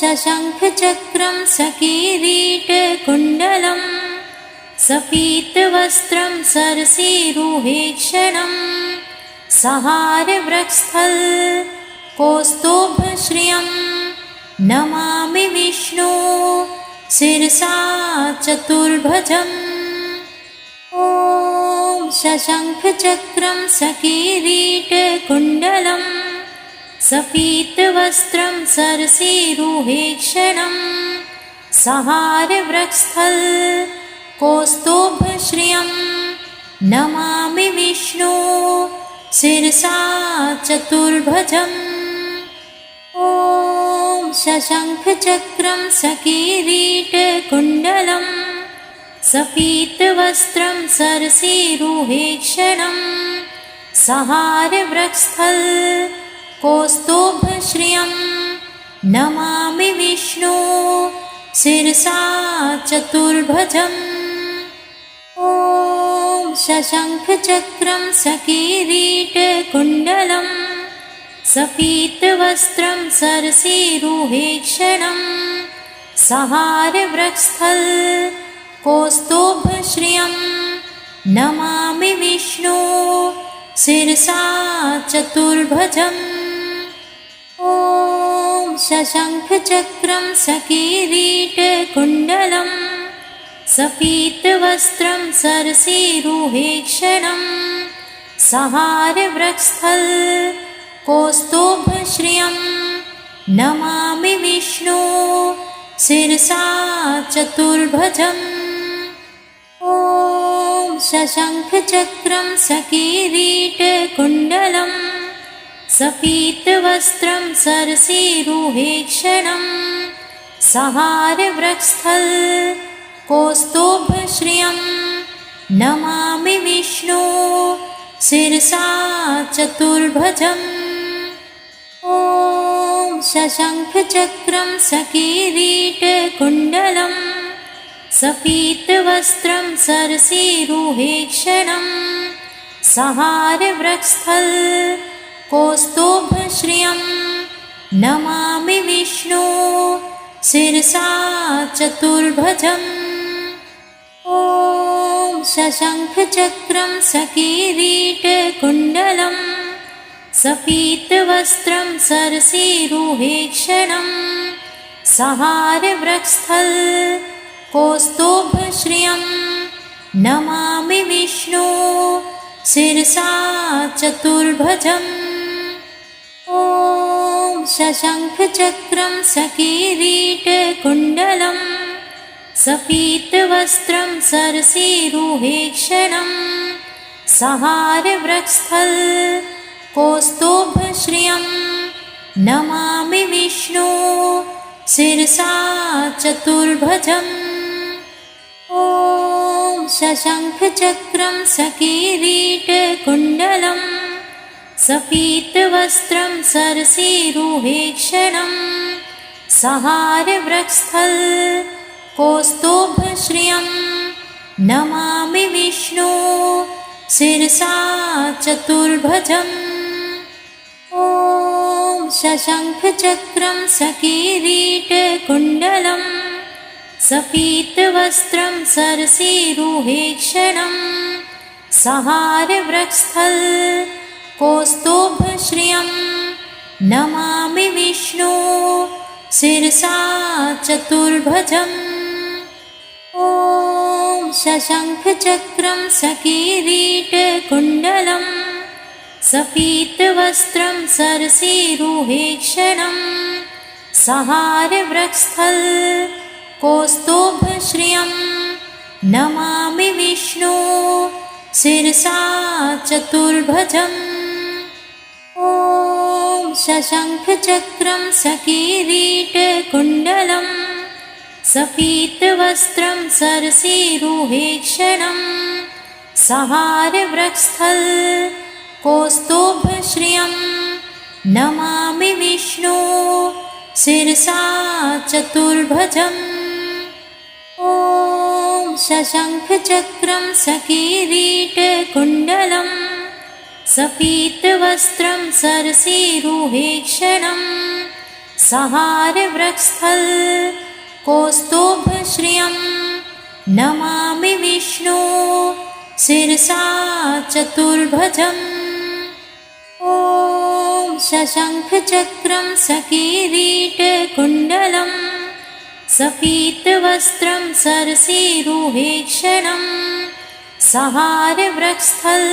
शशङ्खचक्रं सकीरीटकुण्डलं सपीतवस्त्रं सरसीरुहेक्षणं सहारवृक्षस्थल कौस्तुभश्रियं नमामि विष्णु शिरसा चतुर्भुजम्। ॐ शशङ्खचक्रं सकीरीटकुण्डलं सपीतवस्त्रं सरसीरुहेक्षणं सहारवृक्षस्थल कौस्तुभश्रियं नमामि विष्णु शिरसा चतुर्भुजम्। ॐ शशङ्खचक्रं सकीरीटकुण्डलं सपीतवस्त्रं सरसीरुहेक्षणं सहारवृक्षस्थल कौस्तुभश्रियं नमामि विष्णु शिरसा चतुर्भुजम्। ॐ शशङ्खचक्रं सकीरीटकुण्डलं सपीतवस्त्रं सरसीरुहेक्षणं सहारवृक्षस्थल कौस्तुभश्रियं नमामि विष्णु शिरसा चतुर्भुजम्। ॐ शशङ्खचक्रं सकीरीटकुण्डलं सपीतवस्त्रं सरसीरुहेक्षणं सहारवृक्षस्थल कौस्तुभश्रियं नमामि विष्णु शिरसा चतुर्भुजम्। ॐ शशङ्खचक्रं सकीरीटकुण्डलं सपीतवस्त्रं सरसीरुहेक्षणं सहारवृक्षस्थल कौस्तुभश्रियं नमामि विष्णु शिरसा चतुर्भुजम्। ॐ शशङ्खचक्रं सकीरीटकुण्डलं सपीतवस्त्रं सरसीरुहेक्षणं सहारवृक्षस्थल कौस्तुभश्रियं नमामि विष्णु शिरसा चतुर्भुजम्। ॐ शशङ्खचक्रं सकीरीटकुण्डलं सपीतवस्त्रं सरसीरुहेक्षणं सहारवृक्षस्थल कौस्तुभश्रियं नमामि विष्णु शिरसा चतुर्भुजम्। ॐ शशङ्खचक्रं सकीरीटकुण्डलं सपीतवस्त्रं सरसीरुहेक्षणं सहारवृक्षस्थल कौस्तुभश्रियं नमामि विष्णु शिरसा चतुर्भुजम्। ॐ शशङ्खचक्रं सकीरीटकुण्डलं सपीतवस्त्रं सरसीरुहेक्षणं सहारवृक्षस्थल कौस्तुभश्रियं नमामि विष्णु शिरसा चतुर्भुजम्। ॐ शशङ्खचक्रं सकीरीटकुण्डलं सपीतवस्त्रं सरसीरुहेक्षणं सहारवृक्षस्थल कौस्तुभश्रियं नमामि विष्णु शिरसा चतुर्भुजम्। ॐ शशङ्खचक्रं सकीरीटकुण्डलं सपीतवस्त्रं सरसीरुहेक्षणं सहारवृक्षस्थल कौस्तुभश्रियं नमामि विष्णु शिरसा चतुर्भुजम्। ॐ शशङ्खचक्रं सकीरीटकुण्डलं सपीतवस्त्रं सरसीरुहेक्षणं सहारवृक्षस्थल कौस्तुभश्रियं नमामि विष्णु शिरसा चतुर्भुजम्। ॐ शशङ्खचक्रं सकीरीटकुण्डलं सपीतवस्त्रं सरसीरुहेक्षणं सहारवृक्षस्थल कौस्तुभश्रियं नमामि विष्णु शिरसा चतुर्भुजम्। ॐ शशङ्खचक्रं सकिरीटकुण्डलं सपीतवस्त्रं सरसीरुहेक्षणं सहारवृक्षस्थल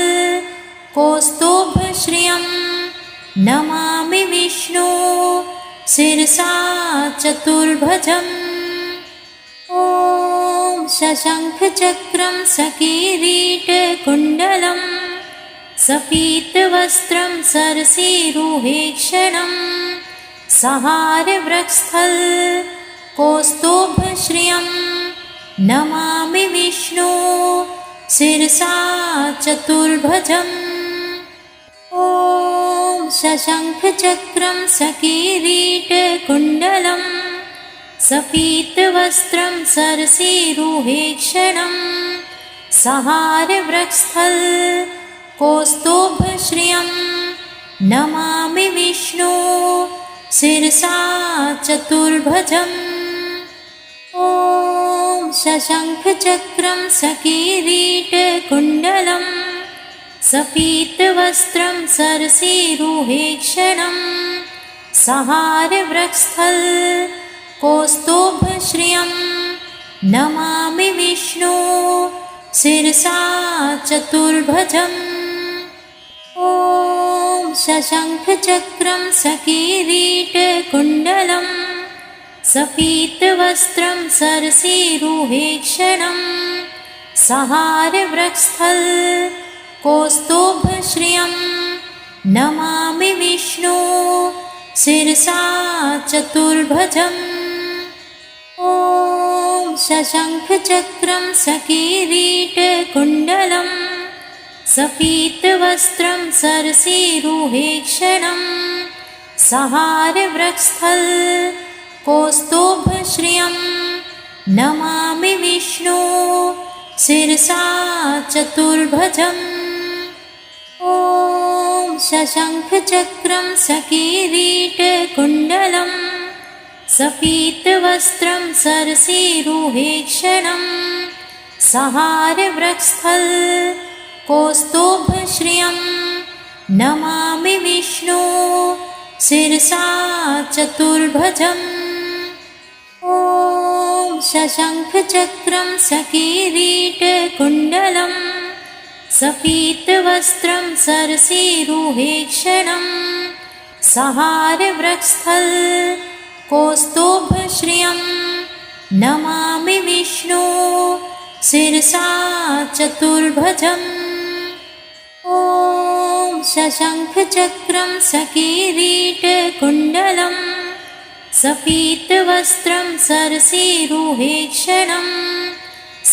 कौस्तुभश्रियं नमामि विष्णु शिरसा चतुर्भुजम्। ॐ शशङ्खचक्रं सकिरीटकुण्डलं सपीतवस्त्रं सरसीरुहेक्षणं सहारवृक्षस्थल कौस्तुभश्रियं नमामि विष्णु शिरसा चतुर्भुजम्। ॐ शशङ्खचक्रं सकिरीटकुण्डलं सपीतवस्त्रं सरसीरुहेक्षणं सहारवृक्षस्थल कौस्तुभश्रियं नमामि विष्णु शिरसा चतुर्भुजम्। ॐ शशङ्खचक्रं सकिरीटकुण्डलं सपीतवस्त्रं सरसीरुहेक्षणं सहारवृक्षस्थल कौस्तुभश्रियं नमामि विष्णु शिरसा चतुर्भुजम्। ॐ शशङ्खचक्रं सकिरीटकुण्डलं सपीतवस्त्रं सरसीरुहेक्षणं सहारवृक्षस्थल कौस्तुभश्रियं नमामि विष्णु शिरसा चतुर्भुजम्। ॐ शशङ्खचक्रं सकिरीटकुण्डलं सपीतवस्त्रं सरसीरुहेक्षणं सहारवृक्षस्थल कौस्तुभश्रियं नमामि विष्णु शिरसा चतुर्भुजम्। ॐ शशङ्खचक्रं सकिरीटकुण्डलं सपीतवस्त्रं सरसीरुहेक्षणं सहारवृक्षस्थल कौस्तुभश्रियं नमामि विष्णु शिरसा चतुर्भुजम्। ॐ शशङ्खचक्रं सकिरीटकुण्डलं सपीतवस्त्रं सरसीरुहेक्षणं सहारवृक्षस्थल कौस्तुभश्रियं नमामि विष्णु शिरसा चतुर्भुजम्। ॐ शशङ्खचक्रं सकिरीटकुण्डलं सपीतवस्त्रं सरसीरुहेक्षणं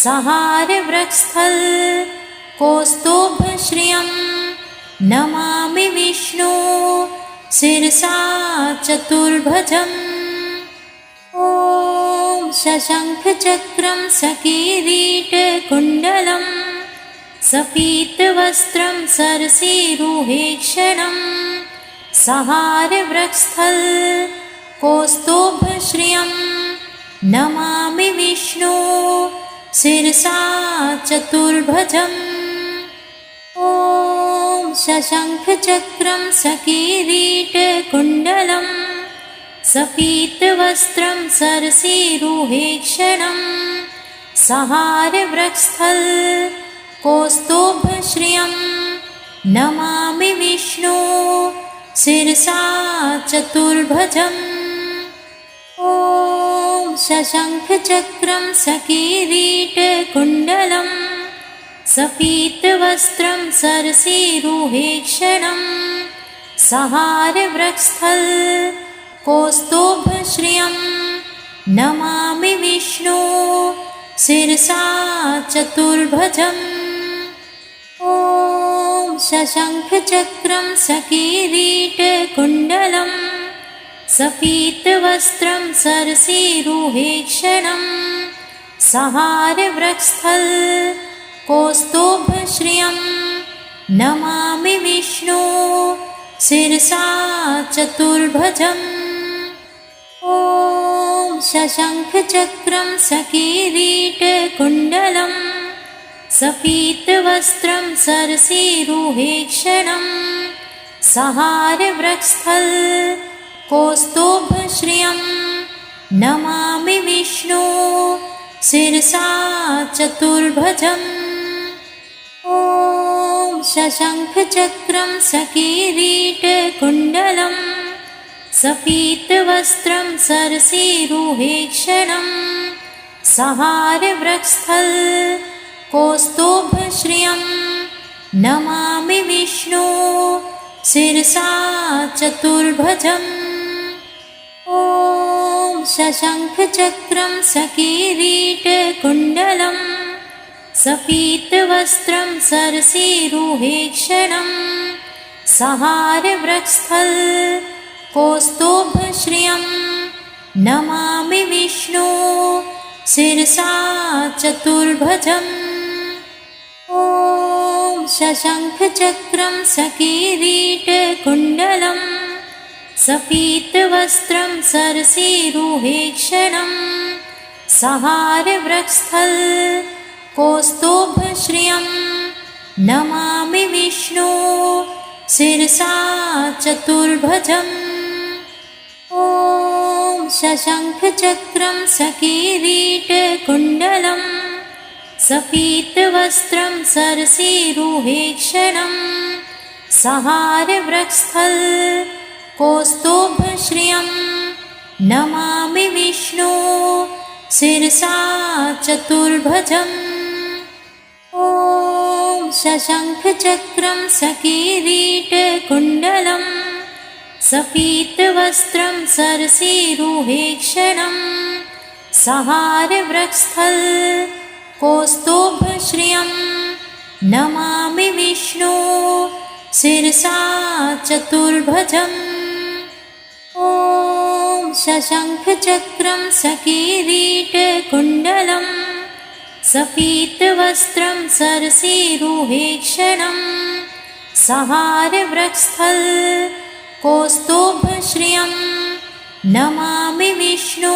सहारवृक्षस्थल कौस्तुभश्रियं नमामि विष्णु शिरसा चतुर्भुजम्। ॐ शशङ्खचक्रं सकिरीटकुण्डलं सपीतवस्त्रं सरसीरुहेक्षणं सहारवृक्षस्थल कौस्तुभश्रियं नमामि विष्णु शिरसा चतुर्भुजम्। ॐ शशङ्खचक्रं सकिरीटकुण्डलं सपीतवस्त्रं सरसीरुहेक्षणं सहारवृक्षस्थल कौस्तुभश्रियं नमामि विष्णु शिरसा चतुर्भुजम्। ॐ शशङ्खचक्रं सकिरीटकुण्डलं सपीतवस्त्रं सरसीरुहेक्षणं सहारवृक्षस्थल कौस्तुभश्रियं नमामि विष्णु शिरसा चतुर्भुजम्। ॐ शशङ्खचक्रं सकिरीटकुण्डलं सपीतवस्त्रं सरसीरुहेक्षणं सहारवृक्षस्थल कौस्तुभश्रियं नमामि विष्णु शिरसा चतुर्भुजम्। शशङ्खचक्रं सकीरीटकुण्डलं सपीतवस्त्रं सरसीरुहेक्षणं सहारवृक्षस्थल कौस्तुभश्रियं नमामि विष्णु शिरसा चतुर्भुजम् ॐ शशङ्खचक्रं सकीरीटकुण्डलं सपीतवस्त्रं सरसीरुहेक्षणं सहारवृक्षस्थल कौस्तुभश्रियं नमामि विष्णु शिरसा चतुर्भुजम् ॐ शशङ्खचक्रं सकीरीटकुण्डलं सपीतवस्त्रं सरसीरुहेक्षणं सहारवृक्षस्थल कौस्तुभश्रियं नमामि विष्णु शिरसा चतुर्भुजम् ॐ शशङ्खचक्रं सकीरीटकुण्डलं सपीतवस्त्रं सरसीरुहेक्षणं सहारवृक्षस्थल कौस्तुभश्रियं नमामि विष्णु शिरसा चतुर्भुजम् ॐ शशङ्खचक्रं सकीरीटकुण्डलं सपीतवस्त्रं सरसीरुहेक्षणं सहारवृक्षस्थल कौस्तुभश्रियं नमामि विष्णु शिरसा चतुर्भुजम् ॐ शशङ्खचक्रं सकीरीटकुण्डलं सपीतवस्त्रं सरसीरुहेक्षणं सहारवृक्षस्थल कौस्तुभश्रियं नमामि विष्णु शिरसा चतुर्भुजम् ॐ शशङ्खचक्रं सकीरीटकुण्डलं सपीतवस्त्रं सरसीरुहेक्षणं सहारवृक्षस्थल कौस्तुभश्रियं नमामि विष्णु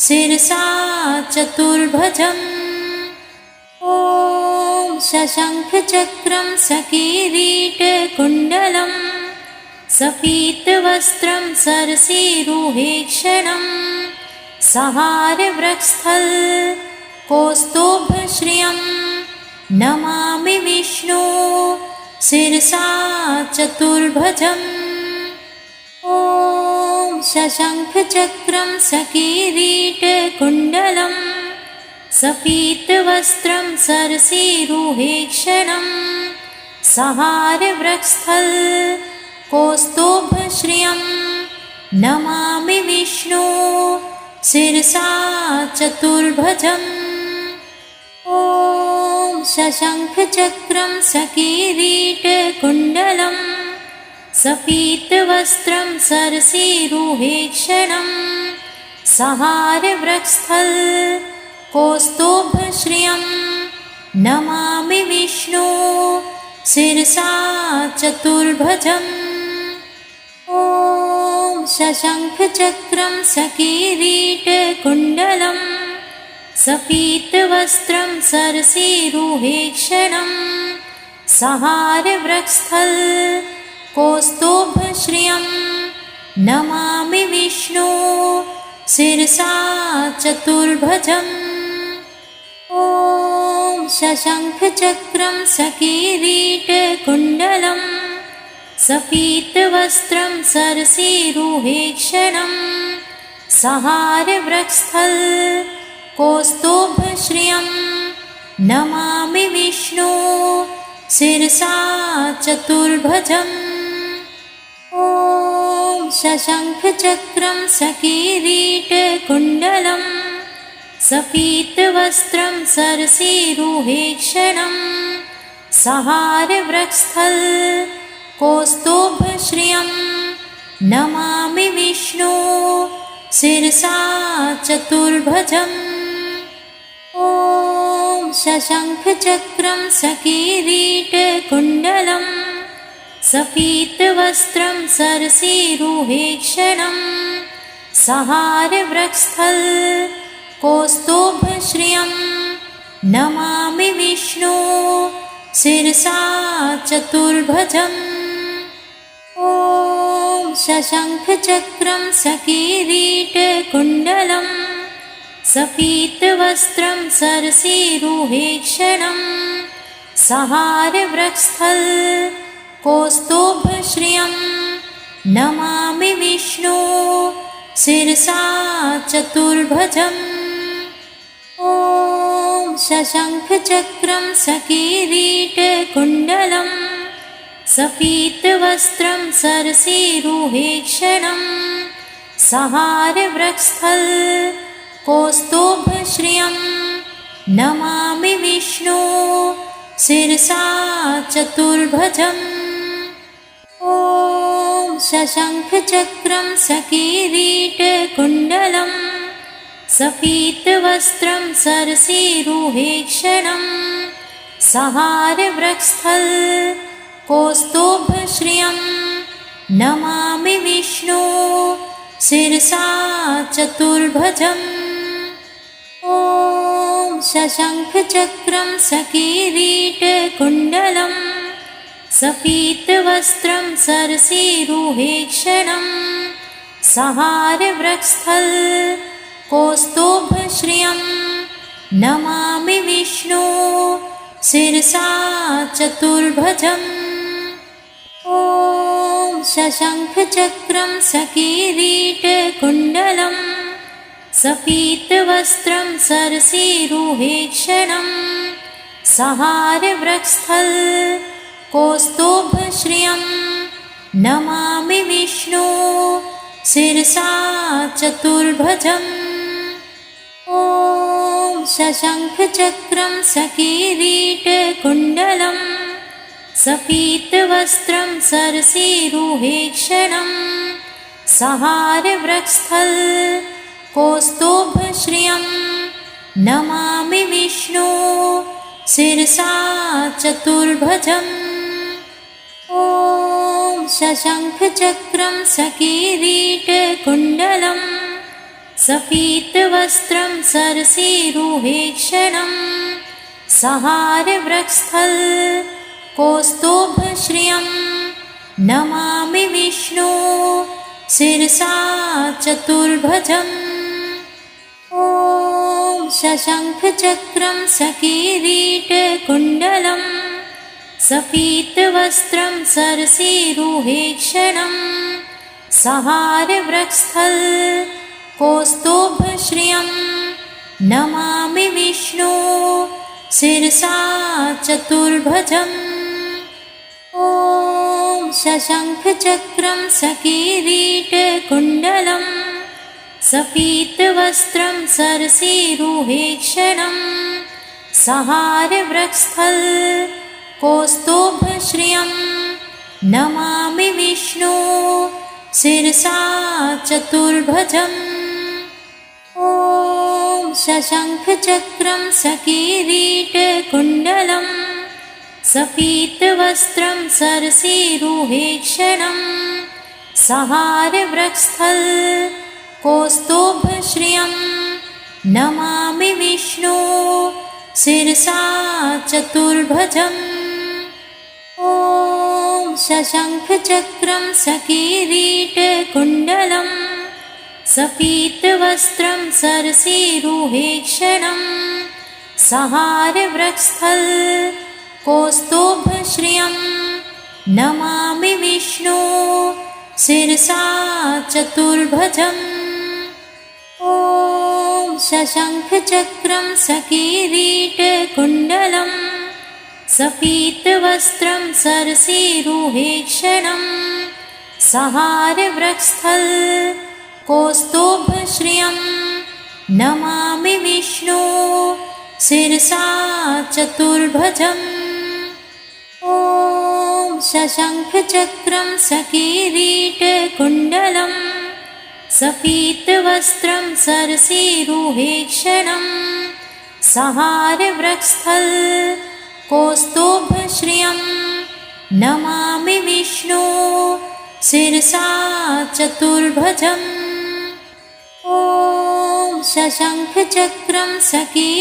शिरसा चतुर्भुजम् ॐ शशङ्खचक्रं सकीरीटकुण्डलं सपीतवस्त्रं सरसीरुहेक्षणं सहारवृक्षस्थल कौस्तुभश्रियं नमामि विष्णु शिरसा चतुर्भुजम् ॐ शशङ्खचक्रं सकीरीटकुण्डलं सपीतवस्त्रं सरसीरुहेक्षणं सहारवृक्षस्थल कौस्तुभश्रियं नमामि विष्णु शिरसा चतुर्भुजम् ॐ शशङ्खचक्रं सकीरीटकुण्डलं सपीतवस्त्रं सरसीरुहेक्षणं सहारवृक्षस्थल कौस्तुभश्रियं नमामि विष्णु शिरसा चतुर्भुजम् ॐ शशङ्खचक्रं सकीरीटकुण्डलं सपीतवस्त्रं सरसीरुहेक्षणं सहारवृक्षस्थल कौस्तुभश्रियं नमामि विष्णु शिरसा चतुर्भुजम् ॐ शशङ्खचक्रं सकीरीटकुण्डलं सपीतवस्त्रं सरसीरुहेक्षणं सहारवृक्षस्थल कौस्तुभश्रियं नमामि विष्णु शिरसा चतुर्भुजम् ॐ शशङ्खचक्रं सकीरीटकुण्डलं सपीतवस्त्रं सरसीरुहेक्षणं सहारवृक्षस्थल कौस्तुभश्रियं नमामि विष्णु शिरसा चतुर्भुजम् ॐ शशङ्खचक्रं सकीरीटकुण्डलं सपीतवस्त्रं सरसीरुहेक्षणं सहारवृक्षस्थल कौस्तुभश्रियं नमामि विष्णु शिरसा चतुर्भुजम्। ॐ शशङ्खचक्रं सकिरीटकुण्डलं सपीतवस्त्रं सरसीरुहेक्षणं सहारवृक्षस्थल कौस्तुभश्रियं नमामि विष्णु शिरसा चतुर्भुजम्। ॐ शशङ्खचक्रं सकिरीटकुण्डलं सपीतवस्त्रं सरसीरुहेक्षणं सहारवृक्षस्थल कौस्तुभश्रियं नमामि विष्णु शिरसा चतुर्भुजम्। ॐ शशङ्खचक्रं सकिरीटकुण्डलं सपीतवस्त्रं सरसीरुहेक्षणं सहारवृक्षस्थल कौस्तुभश्रियं नमामि विष्णु शिरसा चतुर्भुजम्। ॐ शशङ्खचक्रं सकिरीटकुण्डलं सपीतवस्त्रं सरसीरुहेक्षणं सहारवृक्षस्थल कौस्तुभश्रियं नमामि विष्णु शिरसा चतुर्भुजम्। ॐ शशङ्खचक्रं सकिरीटकुण्डलं सपीतवस्त्रं सरसीरुहेक्षणं सहारवृक्षस्थल कौस्तुभश्रियं नमामि विष्णु शिरसा चतुर्भुजम्। ॐ शशङ्खचक्रं सकिरीटकुण्डलं सपीतवस्त्रं सरसीरुहेक्षणं सहारवृक्षस्थल कौस्तुभश्रियं नमामि विष्णु शिरसा चतुर्भुजम्। ॐ शशङ्खचक्रं सकिरीटकुण्डलं सपीतवस्त्रं सरसीरुहेक्षणं सहारवृक्षस्थल कौस्तुभश्रियं नमामि विष्णु शिरसा चतुर्भुजम्। ॐ शशङ्खचक्रं सकिरीटकुण्डलं सपीतवस्त्रं सरसीरुहेक्षणं सहारवृक्षस्थल कौस्तुभश्रियं नमामि विष्णु शिरसा चतुर्भुजम्। ॐ शशङ्खचक्रं सकिरीटकुण्डलं सपीतवस्त्रं सरसीरुहेक्षणं सहारवृक्षस्थल कौस्तुभश्रियं नमामि विष्णु शिरसा चतुर्भुजम्। ॐ शशङ्खचक्रं सकिरीटकुण्डलं सपीतवस्त्रं सरसीरुहेक्षणं सहारवृक्षस्थल कौस्तुभश्रियं नमामि विष्णु शिरसा चतुर्भुजम्। ॐ शशङ्खचक्रं सकिरीटकुण्डलं सपीतवस्त्रं सरसीरुहेक्षणं सहारवृक्षस्थल कौस्तुभश्रियं नमामि विष्णु शिरसा चतुर्भुजम्। ॐ शशङ्खचक्रं सकिरीटकुण्डलं सपीतवस्त्रं सरसीरुहेक्षणं सहारवृक्षस्थल कौस्तुभश्रियं नमामि विष्णु शिरसा चतुर्भुजम्। ॐ शशङ्खचक्रं सकिरीटकुण्डलं सपीतवस्त्रं सरसीरुहेक्षणं सहारवृक्षस्थल कौस्तुभश्रियं नमामि विष्णु शिरसा चतुर्भुजम्। शशङ्खचक्रं सकीरीटकुण्डलं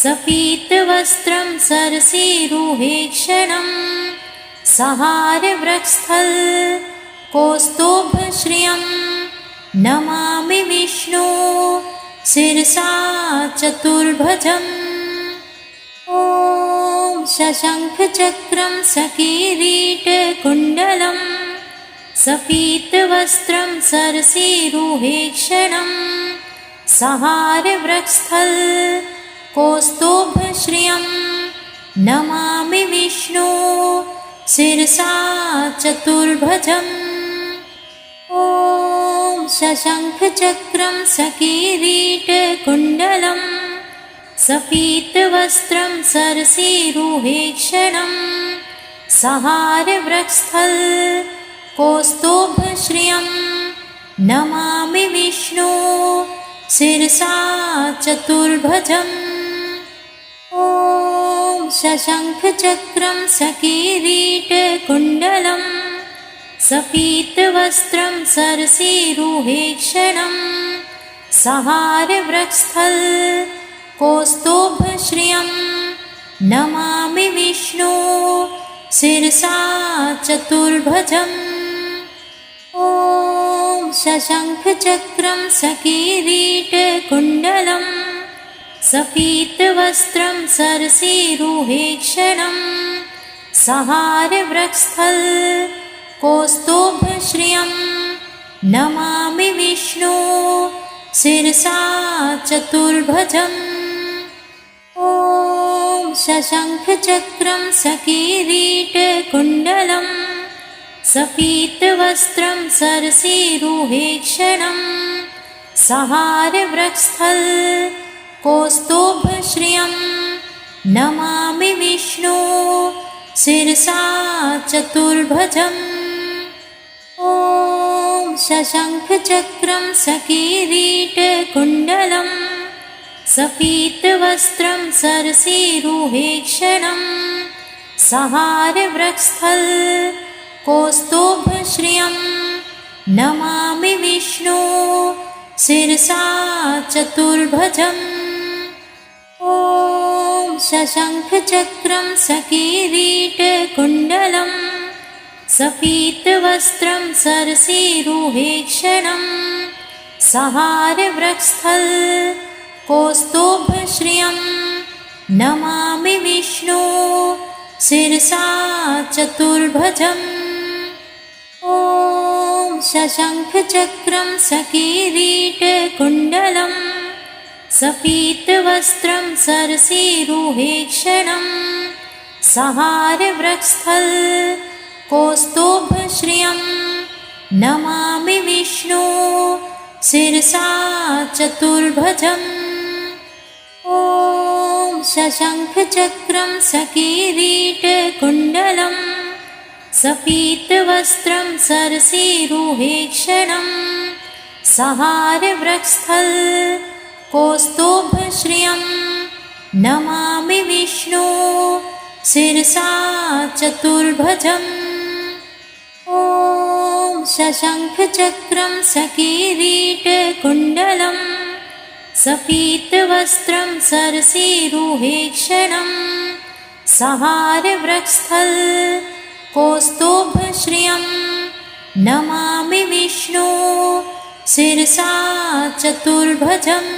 सपीतवस्त्रं सरसीरुहेक्षणं सहारवृक्षस्थल कौस्तुभश्रियं नमामि विष्णु शिरसा चतुर्भुजम् ॐ शशङ्खचक्रं सकीरीटकुण्डलं सपीतवस्त्रं सरसीरुहेक्षणं सहारवृक्षस्थल कौस्तुभश्रियं नमामि विष्णु शिरसा चतुर्भुजम् ॐ शशङ्खचक्रं सकीरीटकुण्डलं सपीतवस्त्रं सरसीरुहेक्षणं सहारवृक्षस्थल कौस्तुभश्रियं नमामि विष्णु शिरसा चतुर्भुजम् ॐ शशङ्खचक्रं सकीरीटकुण्डलं सपीतवस्त्रं सरसीरुहेक्षणं सहारवृक्षस्थल कौस्तुभश्रियं नमामि विष्णु शिरसा चतुर्भुजम् ॐ शशङ्खचक्रं सकीरीटकुण्डलं सपीतवस्त्रं सरसीरुहेक्षणं सहारवृक्षस्थल कौस्तुभश्रियं नमामि विष्णु शिरसा चतुर्भुजम् ॐ शशङ्खचक्रं सकीरीटकुण्डलं सपीतवस्त्रं सरसीरुहेक्षणं सहारवृक्षस्थल कौस्तुभश्रियं नमामि विष्णु शिरसा चतुर्भुजम् ॐ शशङ्खचक्रं सकीरीटकुण्डलं सपीतवस्त्रं सरसीरुहेक्षणं सहारवृक्षस्थल कौस्तुभश्रियं नमामि विष्णु शिरसा चतुर्भुजम् ॐ शशङ्खचक्रं सकीरीटकुण्डलं सपीतवस्त्रं सरसीरुहेक्षणं सहारवृक्षस्थल कौस्तुभश्रियं नमामि विष्णु शिरसा चतुर्भुजम् ॐ शशङ्खचक्रं सकीरीटकुण्डलं सपीतवस्त्रं सरसीरुहेक्षणं सहारवृक्षस्थल कौस्तुभश्रियं नमामि विष्णु शिरसा चतुर्भुजम् ॐ शशङ्खचक्रं सकीरीटकुण्डलं सपीतवस्त्रं सरसीरुहेक्षणं सहारवृक्षस्थल कौस्तुभश्रियं नमामि विष्णु शिरसा चतुर्भुजम् ॐ शशङ्खचक्रं सकीरीटकुण्डलं सपीतवस्त्रं सरसीरुहेक्षणं सहारवृक्षस्थल कौस्तुभश्रियं नमामि विष्णु शिरसा चतुर्भुजम्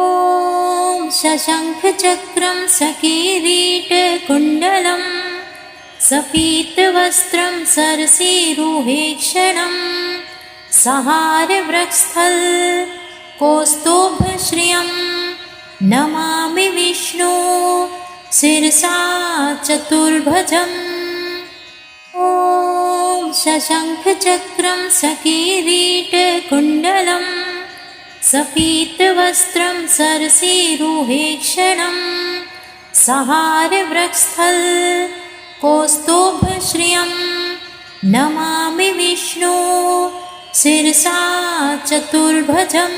ॐ शशङ्खचक्रं सकीरीटकुण्डलं सपीतवस्त्रं सरसीरुहेक्षणं सहारवृक्षस्थल कौस्तुभश्रियं नमामि विष्णु शिरसा चतुर्भुजम् ॐ शशङ्खचक्रं सकीरीटकुण्डलं सपीतवस्त्रं सरसीरुहेक्षणं सहारवृक्षस्थल कौस्तुभश्रियं नमामि विष्णु शिरसा चतुर्भुजम्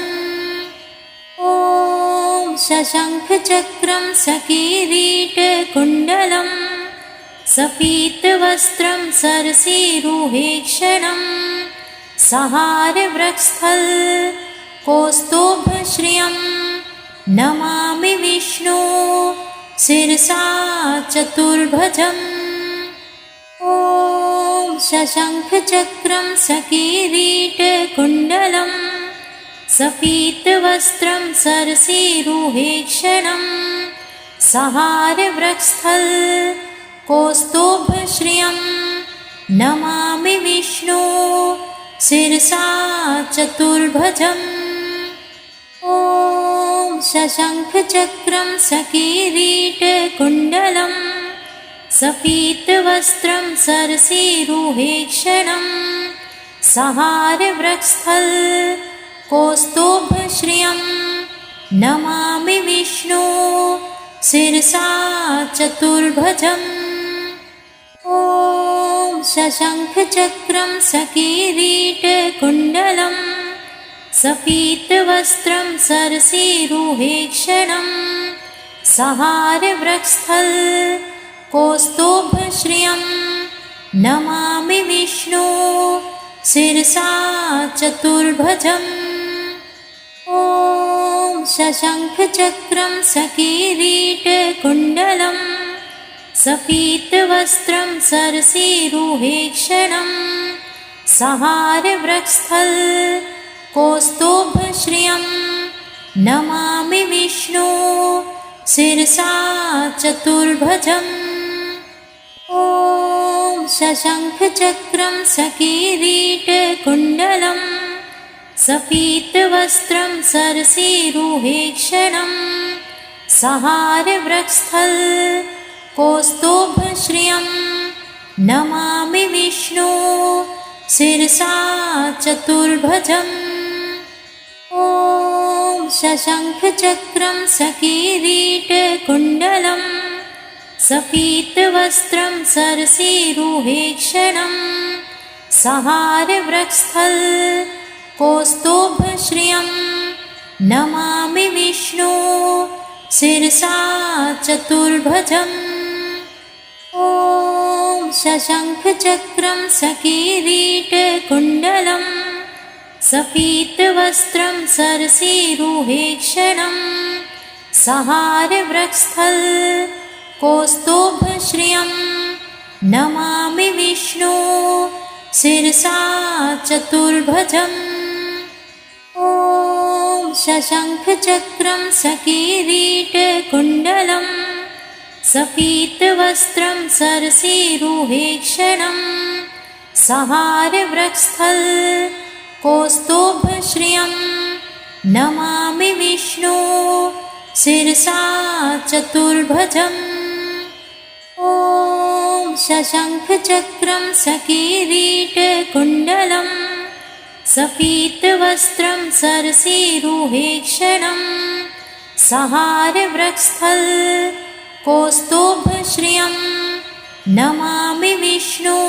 ॐ शशङ्खचक्रं सकीरीटकुण्डलं सपीतवस्त्रं सरसीरुहेक्षणं सहारवृक्षस्थल कौस्तुभश्रियं नमामि विष्णु शिरसा चतुर्भुजम्। ॐ शशङ्खचक्रं सकिरीटकुण्डलं सपीतवस्त्रं सरसीरुहेक्षणं सहारवृक्षस्थल कौस्तुभश्रियं नमामि विष्णु शिरसा चतुर्भुजम्। ॐ शशङ्खचक्रं सकिरीटकुण्डलं सपीतवस्त्रं सरसीरुहेक्षणं सहारवृक्षस्थल कौस्तुभश्रियं नमामि विष्णु शिरसा चतुर्भुजम्। ॐ शशङ्खचक्रं सकिरीटकुण्डलं सपीतवस्त्रं सरसीरुहेक्षणं सहारवृक्षस्थल कौस्तुभश्रियं नमामि विष्णु शिरसा चतुर्भुजम्। ॐ शशङ्खचक्रं सकिरीटकुण्डलं सपीतवस्त्रं सरसीरुहेक्षणं सहारवृक्षस्थल कौस्तुभश्रियं नमामि विष्णु शिरसा चतुर्भुजम्। ॐ शशङ्खचक्रं सकिरीटकुण्डलं सपीतवस्त्रं सरसीरुहेक्षणं सहारवृक्षस्थल कौस्तुभश्रियं नमामि विष्णु शिरसा चतुर्भुजम्। ॐ शशङ्खचक्रं सकिरीटकुण्डलं सपीतवस्त्रं सरसीरुहेक्षणं सहारवृक्षस्थल कौस्तुभश्रियं नमामि विष्णु शिरसा चतुर्भुजम्। ॐ शशङ्खचक्रं सकिरीटकुण्डलं सपीतवस्त्रं सरसीरुहेक्षणं सहारवृक्षस्थल कौस्तुभश्रियं नमामि विष्णु शिरसा चतुर्भुजम्। ॐ शशङ्खचक्रं सकिरीटकुण्डलं सपीतवस्त्रं सरसीरुहेक्षणं सहारवृक्षस्थल कौस्तुभश्रियं नमामि विष्णु शिरसा चतुर्भुजम्। ॐ शशङ्खचक्रं सकिरीटकुण्डलं सपीतवस्त्रं सरसीरुहेक्षणं सहारवृक्षस्थल कौस्तुभश्रियं नमामि विष्णु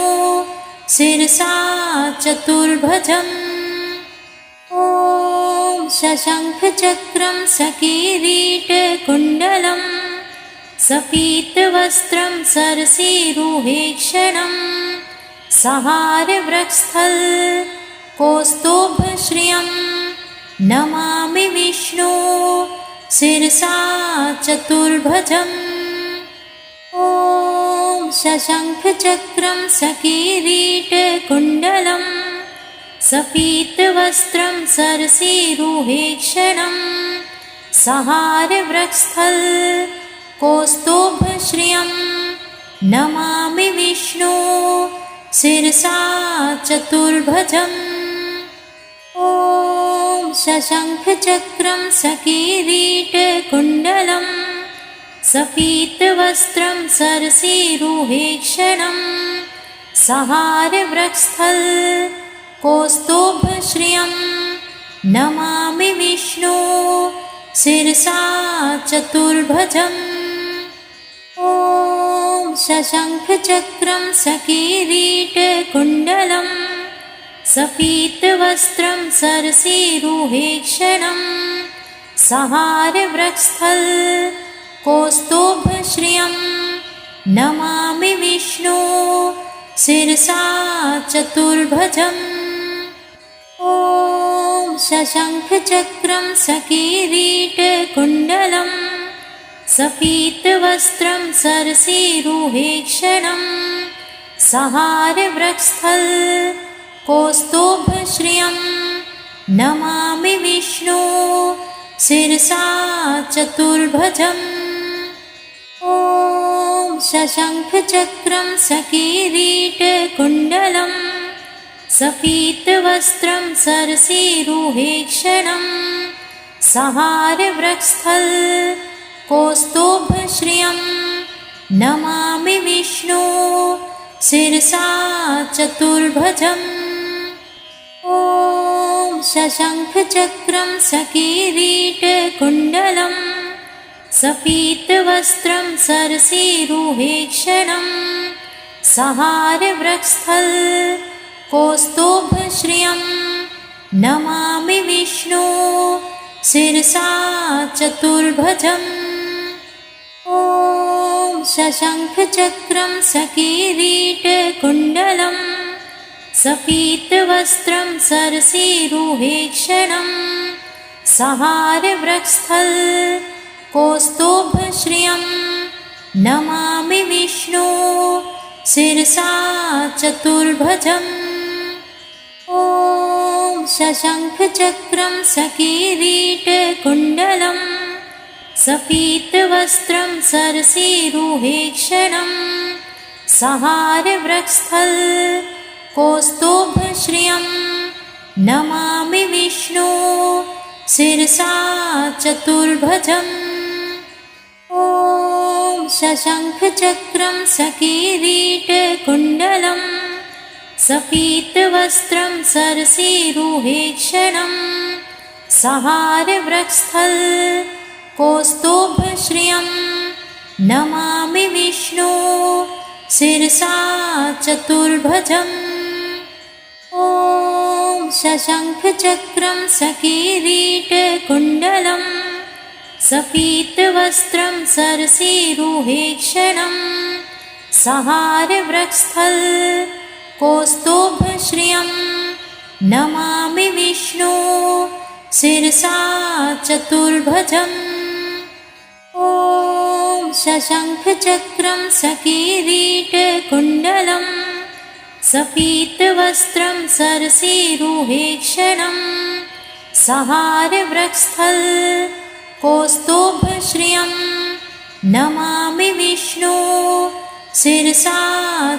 शिरसा चतुर्भुजम्। ॐ शशङ्खचक्रं सकिरीटकुण्डलं सपीतवस्त्रं सरसीरुहेक्षणं सहारवृक्षस्थल कौस्तुभश्रियं नमामि विष्णु शिरसा चतुर्भुजम्। ॐ शशङ्खचक्रं सकिरीटकुण्डलं सपीतवस्त्रं सरसीरुहेक्षणं सहारवृक्षस्थल कौस्तुभश्रियं नमामि विष्णु शिरसा चतुर्भुजम्। ॐ शशङ्खचक्रं सकिरीटकुण्डलं सपीतवस्त्रं सरसीरुहेक्षणं सहारवृक्षस्थल कौस्तुभश्रियं नमामि विष्णु शिरसा चतुर्भुजम्। ॐ शशङ्खचक्रं सकिरीटकुण्डलं सपीतवस्त्रं सरसीरुहेक्षणं सहारवृक्षस्थल कौस्तुभश्रियं नमामि विष्णु शिरसा चतुर्भुजम्। शशङ्खचक्रं सकीरीटकुण्डलं सपीतवस्त्रं सरसीरुहेक्षणं सहारवृक्षस्थलकौस्तुभश्रियं नमामि विष्णु शिरसा चतुर्भुजम्। ॐ शशङ्खचक्रं सकीरीटकुण्डलं सपीतवस्त्रं सरसीरुहेक्षणं सहारवृक्षस्थलकौस्तुभश्रियं नमामि विष्णु शिरसा चतुर्भुजम्। ॐ शशङ्खचक्रं सकीरीटकुण्डलं सपीतवस्त्रं सरसीरुहेक्षणं सहारवृक्षस्थलकौस्तुभश्रियं नमामि विष्णु शिरसा चतुर्भुजम्। ॐ शशङ्खचक्रं सकीरीटकुण्डलं सपीतवस्त्रं सरसीरुहेक्षणं सहारवृक्षस्थलकौस्तुभश्रियं नमामि विष्णु शिरसा चतुर्भुजम्। ॐ शशङ्खचक्रं सकीरीटकुण्डलं सपीतवस्त्रं सरसीरुहेक्षणं सहारवृक्षस्थलकौस्तुभश्रियं नमामि विष्णु शिरसा चतुर्भुजम्। ॐ शशङ्खचक्रं सकीरीटकुण्डलं सपीतवस्त्रं सरसीरुहेक्षणं सहारवृक्षस्थलकौस्तुभश्रियं नमामि विष्णु शिरसा चतुर्भुजम्। ॐ शशङ्खचक्रं सकीरीटकुण्डलं सपीतवस्त्रं सरसीरुहेक्षणं सहारवृक्षस्थलकौस्तुभश्रियं नमामि विष्णु शिरसा चतुर्भुजम्। ॐ शशङ्खचक्रं सकीरीटकुण्डलं सपीतवस्त्रं सरसीरुहेक्षणं सहारवृक्षस्थलकौस्तुभश्रियं नमामि विष्णु शिरसा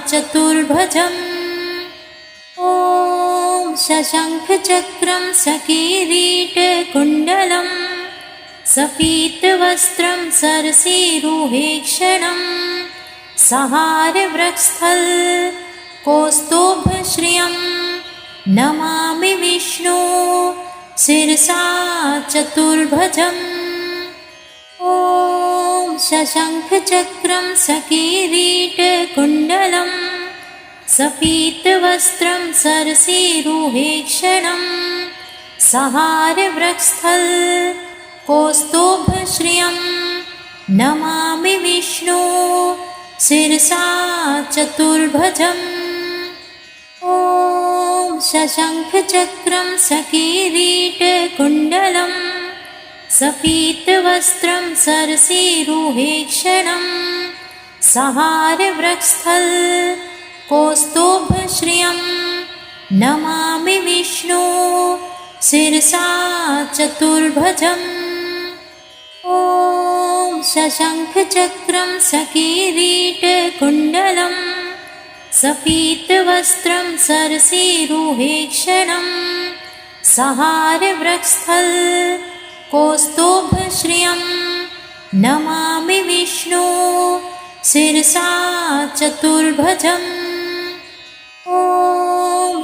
चतुर्भुजम्। ॐ शशङ्खचक्रं सकीरीटकुण्डलं सपीतवस्त्रं सरसीरुहेक्षणं सहारवृक्षस्थलकौस्तुभश्रियं नमामि विष्णु शिरसा चतुर्भुजम्। ॐ शशङ्खचक्रं सकीरीटकुण्डलं सपीतवस्त्रं सरसीरुहेक्षणं सहारवृक्षस्थलकौस्तुभश्रियं नमामि विष्णु शिरसा चतुर्भुजम्। ॐ शशङ्खचक्रं सकीरीटकुण्डलं सपीतवस्त्रं सरसीरुहेक्षणं सहारवृक्षस्थलकौस्तुभश्रियं नमामि विष्णु शिरसा चतुर्भुजम्। ॐ शशङ्खचक्रं सकीरीटकुण्डलं सपीतवस्त्रं सरसीरुहेक्षणं सहारवृक्षस्थलकौस्तुभश्रियं नमामि विष्णु शिरसा चतुर्भुजम्। ॐ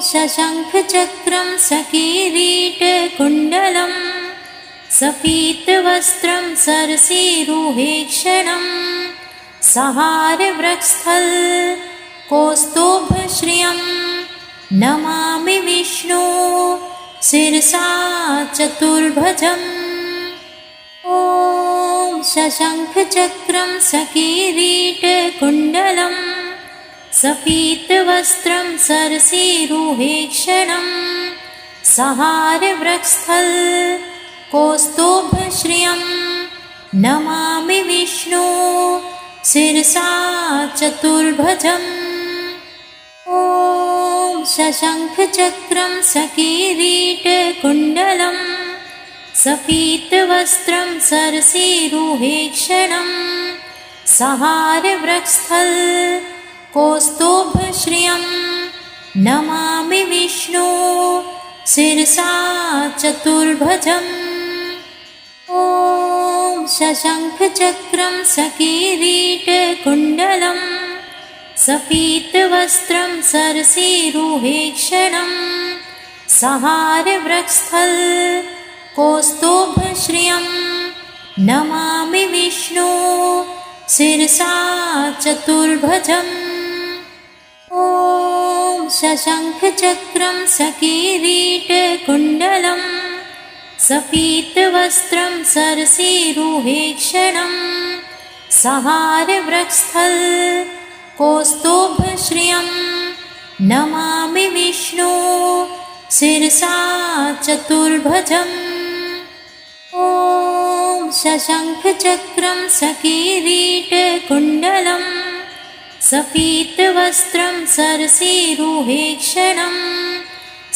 शशङ्खचक्रं सकीरीटकुण्डलं सपीतवस्त्रं सरसीरुहेक्षणं सहारवृक्षस्थलकौस्तुभश्रियं नमामि विष्णु शिरसा चतुर्भुजम्। ॐ शशङ्खचक्रं सकीरीटकुण्डलं सपीतवस्त्रं सरसीरुहेक्षणं सहारवृक्षस्थल कौस्तुभश्रियं नमामि विष्णु शिरसा चतुर्भुजम्। ॐ शशङ्खचक्रं सकिरीटकुण्डलं सपीतवस्त्रं सरसीरुहेक्षणं सहारवृक्षस्थल कौस्तुभश्रियं नमामि विष्णु शिरसा चतुर्भुजम्। ॐ शशङ्खचक्रं सकिरीटकुण्डलं सपीतवस्त्रं सरसीरुहेक्षणं सहारवृक्षस्थल कौस्तुभश्रियं नमामि विष्णु शिरसा चतुर्भुजम्। ॐ शशङ्खचक्रं सकिरीटकुण्डलं सपीतवस्त्रं सरसीरुहेक्षणं सहारवृक्षस्थल कौस्तुभश्रियं नमामि विष्णु शिरसा चतुर्भुजम्। ॐ शशङ्खचक्रं सकिरीटकुण्डलं सपीतवस्त्रं सरसीरुहेक्षणं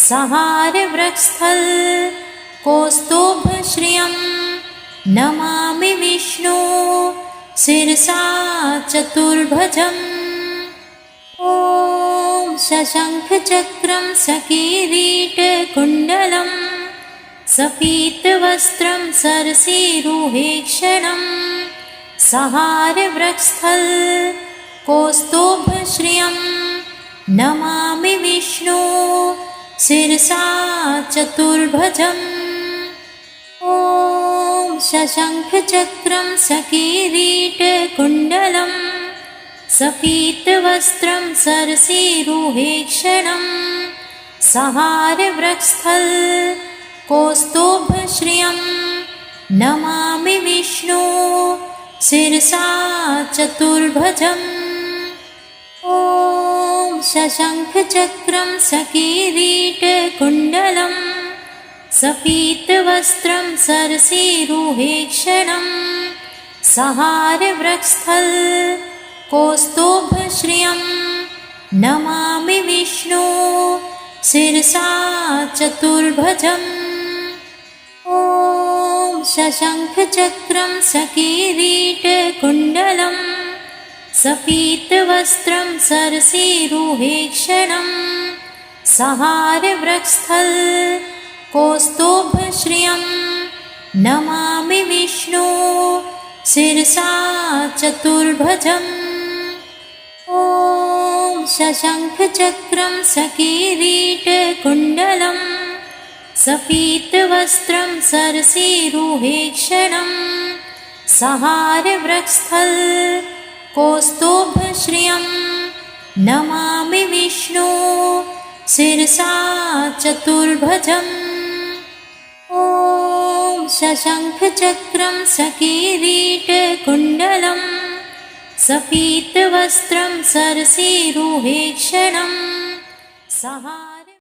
सहारवृक्षस्थल कौस्तुभश्रियं नमामि विष्णु शिरसा चतुर्भुजम्। ॐ शशङ्खचक्रं सकिरीटकुण्डलं सपीतवस्त्रं सरसीरुहेक्षणं सहारवृक्षस्थल कौस्तुभश्रियं नमामि विष्णु शिरसा चतुर्भुजम्। ॐ शशङ्खचक्रं सकिरीटकुण्डलं सपीतवस्त्रं सरसीरुहेक्षणं सहारवृक्षस्थल कौस्तुभश्रियं नमामि विष्णु शिरसा चतुर्भुजम्। ॐ शशङ्खचक्रं सकिरीटकुण्डलं सपीतवस्त्रं सरसीरुहेक्षणं सहारवृक्षस्थल कौस्तुभश्रियं नमामि विष्णु शिरसा चतुर्भुजम्। ॐ शशङ्खचक्रं सकिरीटकुण्डलं सपीतवस्त्रं सरसीरुहेक्षणं सहारवृक्षस्थल कौस्तुभश्रियं नमामि विष्णु शिरसा चतुर्भुजम्। ॐ शशङ्खचक्रं सकिरीटकुण्डलं सपीतवस्त्रं सरसीरुहेक्षणं सहारवृक्षस्थल कौस्तुभश्रियं नमामि विष्णु शिरसा चतुर्भुजम्। ॐ शशङ्खचक्रं सकिरीटकुण्डलं सपीतवस्त्रं सरसीरुहेक्षणं सहा